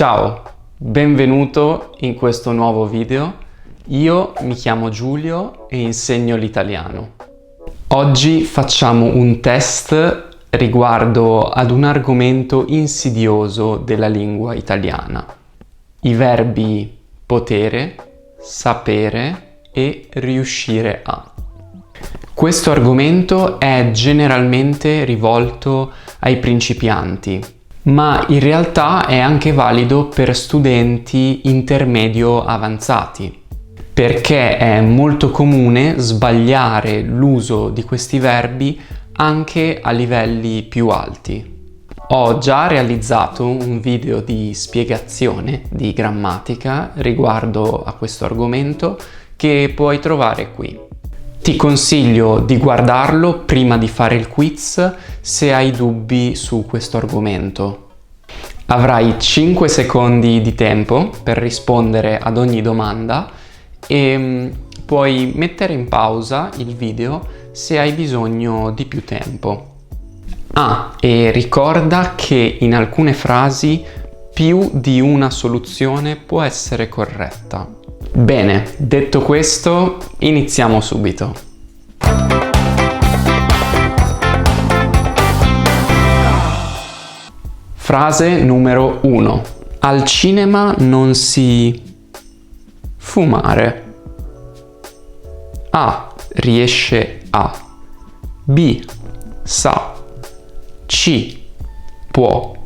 Ciao, benvenuto in questo nuovo video. Io mi chiamo Giulio e insegno l'italiano. Oggi facciamo un test riguardo ad un argomento insidioso della lingua italiana. I verbi potere, sapere e riuscire a. Questo argomento è generalmente rivolto ai principianti, ma in realtà è anche valido per studenti intermedio avanzati, perché è molto comune sbagliare l'uso di questi verbi anche a livelli più alti. Ho già realizzato un video di spiegazione di grammatica riguardo a questo argomento che puoi trovare qui. Ti consiglio di guardarlo prima di fare il quiz se hai dubbi su questo argomento. Avrai 5 secondi di tempo per rispondere ad ogni domanda e puoi mettere in pausa il video se hai bisogno di più tempo. E ricorda che in alcune frasi più di una soluzione può essere corretta. Bene, detto questo, iniziamo subito. Frase numero 1. Al cinema non si fumare. A. Riesce a. B. Sa. C. Può.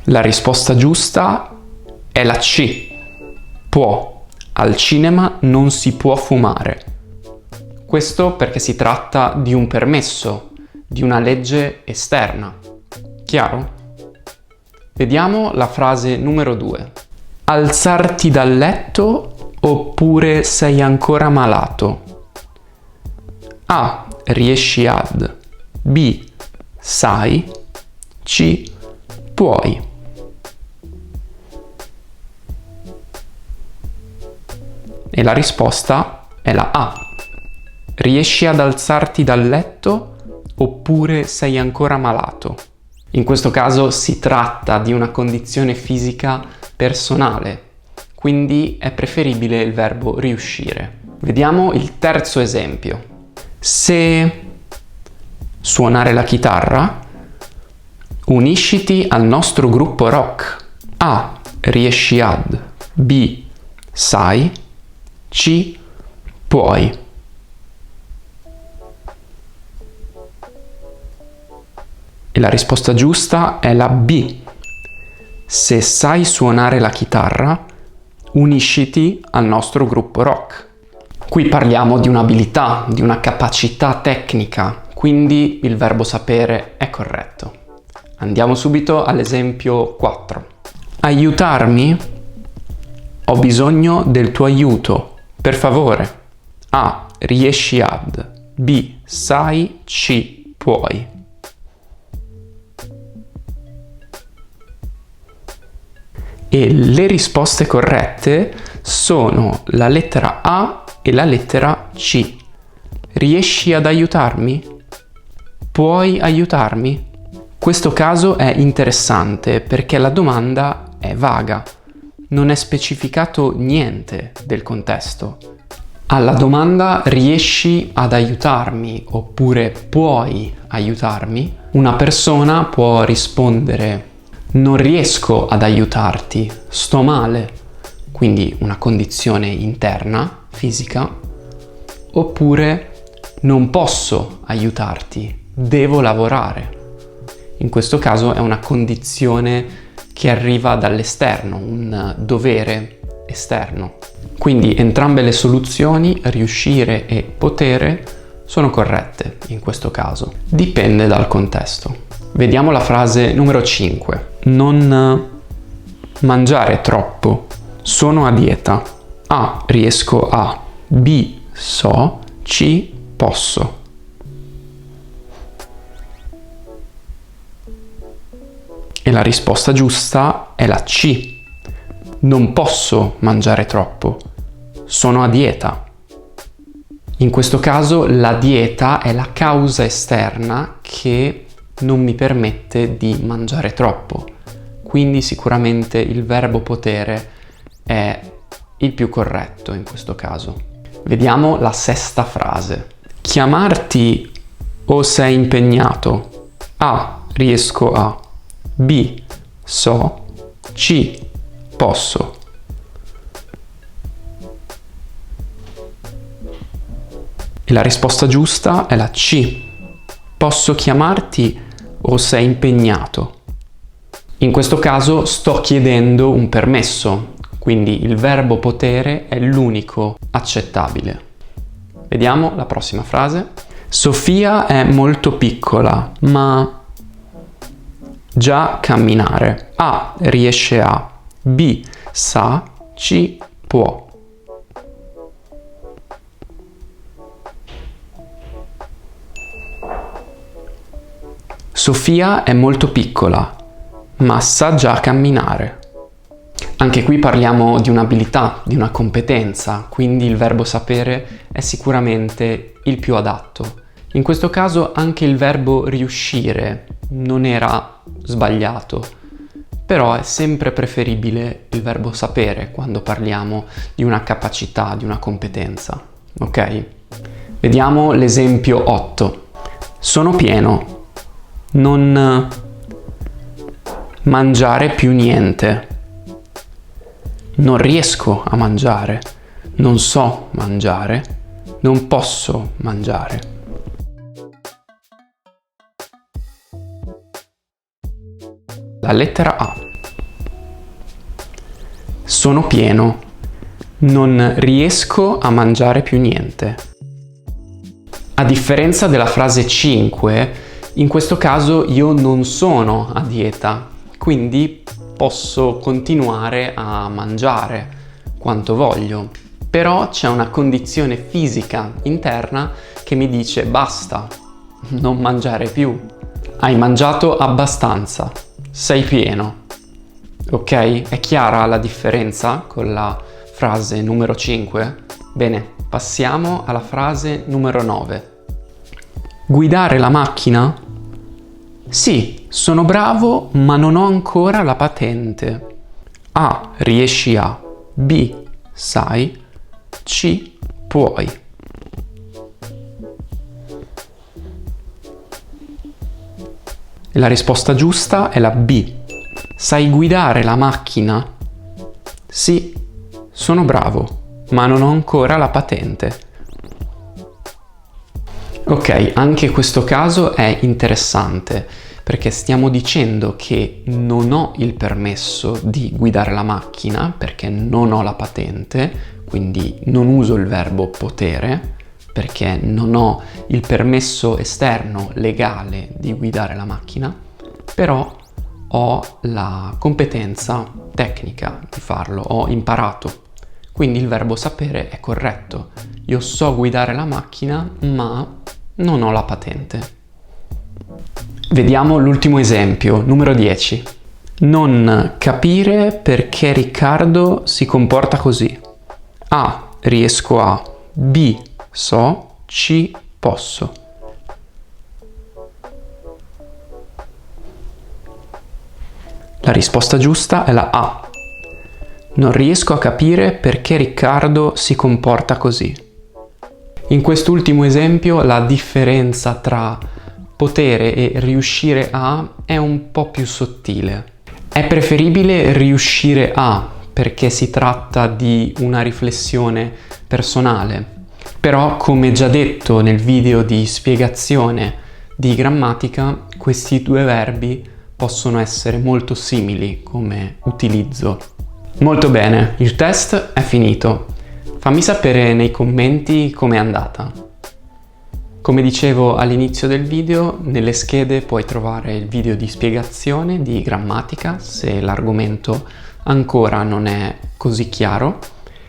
La risposta giusta è la C. Può. Al cinema non si può fumare. Questo perché si tratta di un permesso, di una legge esterna. Chiaro? Vediamo la frase numero 2. Alzarti dal letto oppure sei ancora malato? A. Riesci ad. B. Sai. C. Puoi. E la risposta è la A. Riesci ad alzarti dal letto oppure sei ancora malato? In questo caso si tratta di una condizione fisica personale, quindi è preferibile il verbo riuscire. Vediamo il terzo esempio. Se suonare la chitarra, unisciti al nostro gruppo rock. A. Riesci ad. B. Sai. C. Puoi. E la risposta giusta è la B. Se sai suonare la chitarra, unisciti al nostro gruppo rock. Qui parliamo di un'abilità, di una capacità tecnica, quindi il verbo sapere è corretto. Andiamo subito all'esempio 4. Aiutarmi? Ho bisogno del tuo aiuto, per favore. A. Riesci ad. B. Sai. C. Puoi. E le risposte corrette sono la lettera A e la lettera C. Riesci ad aiutarmi? Puoi aiutarmi? Questo caso è interessante perché la domanda è vaga, non è specificato niente del contesto. Alla domanda riesci ad aiutarmi oppure puoi aiutarmi, una persona può rispondere non riesco ad aiutarti, sto male, quindi una condizione interna, fisica, oppure non posso aiutarti, devo lavorare. In questo caso è una condizione che arriva dall'esterno, un dovere esterno. Quindi entrambe le soluzioni, riuscire e potere, sono corrette in questo caso. Dipende dal contesto. Vediamo la frase numero 5. Non mangiare troppo. Sono a dieta. A. Riesco a. B. So. C. Posso. E la risposta giusta è la C. Non posso mangiare troppo. Sono a dieta. In questo caso la dieta è la causa esterna che non mi permette di mangiare troppo. Quindi sicuramente il verbo potere è il più corretto in questo caso. Vediamo la sesta frase. Chiamarti o sei impegnato? A. Riesco a. B. So. C. Posso. E la risposta giusta è la C. Posso chiamarti o sei impegnato? In questo caso sto chiedendo un permesso, quindi il verbo potere è l'unico accettabile. Vediamo la prossima frase. Sofia è molto piccola, ma già camminare. A. Riesce a. B. Sa. C. Può. Sofia è molto piccola, ma sa già camminare. Anche qui parliamo di un'abilità, di una competenza, quindi il verbo sapere è sicuramente il più adatto. In questo caso anche il verbo riuscire non era sbagliato, però è sempre preferibile il verbo sapere quando parliamo di una capacità, di una competenza. Ok? Vediamo l'esempio 8. Sono pieno. Non mangiare più niente. Non riesco a mangiare. Non so mangiare. Non posso mangiare. La lettera A. Sono pieno. Non riesco a mangiare più niente. A differenza della frase 5, in questo caso io non sono a dieta, quindi posso continuare a mangiare quanto voglio. Però c'è una condizione fisica interna che mi dice basta, non mangiare più. Hai mangiato abbastanza, sei pieno. Ok? È chiara la differenza con la frase numero 5? Bene, passiamo alla frase numero 9. Guidare la macchina? Sì, sono bravo, ma non ho ancora la patente. A. Riesci a. B. Sai. C. Puoi. E la risposta giusta è la B. Sai guidare la macchina? Sì, sono bravo, ma non ho ancora la patente. Ok, anche questo caso è interessante perché stiamo dicendo che non ho il permesso di guidare la macchina perché non ho la patente, quindi non uso il verbo potere perché non ho il permesso esterno legale di guidare la macchina, però ho la competenza tecnica di farlo, ho imparato. Quindi il verbo sapere è corretto. Io so guidare la macchina, ma non ho la patente. Vediamo l'ultimo esempio, numero 10. Non capire perché Riccardo si comporta così. A. Riesco a. B. So. C. Posso. La risposta giusta è la A. Non riesco a capire perché Riccardo si comporta così. In quest'ultimo esempio la differenza tra potere e riuscire a è un po' più sottile. È preferibile riuscire a perché si tratta di una riflessione personale, però come già detto nel video di spiegazione di grammatica, questi due verbi possono essere molto simili come utilizzo. Molto bene, il test è finito. Fammi sapere nei commenti com'è andata. Come dicevo all'inizio del video, nelle schede puoi trovare il video di spiegazione di grammatica se l'argomento ancora non è così chiaro,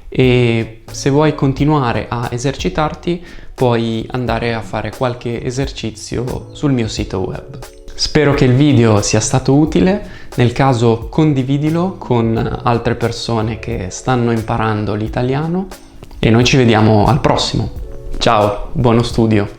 e se vuoi continuare a esercitarti puoi andare a fare qualche esercizio sul mio sito web. Spero che il video sia stato utile, nel caso condividilo con altre persone che stanno imparando l'italiano e noi ci vediamo al prossimo. Ciao, buono studio!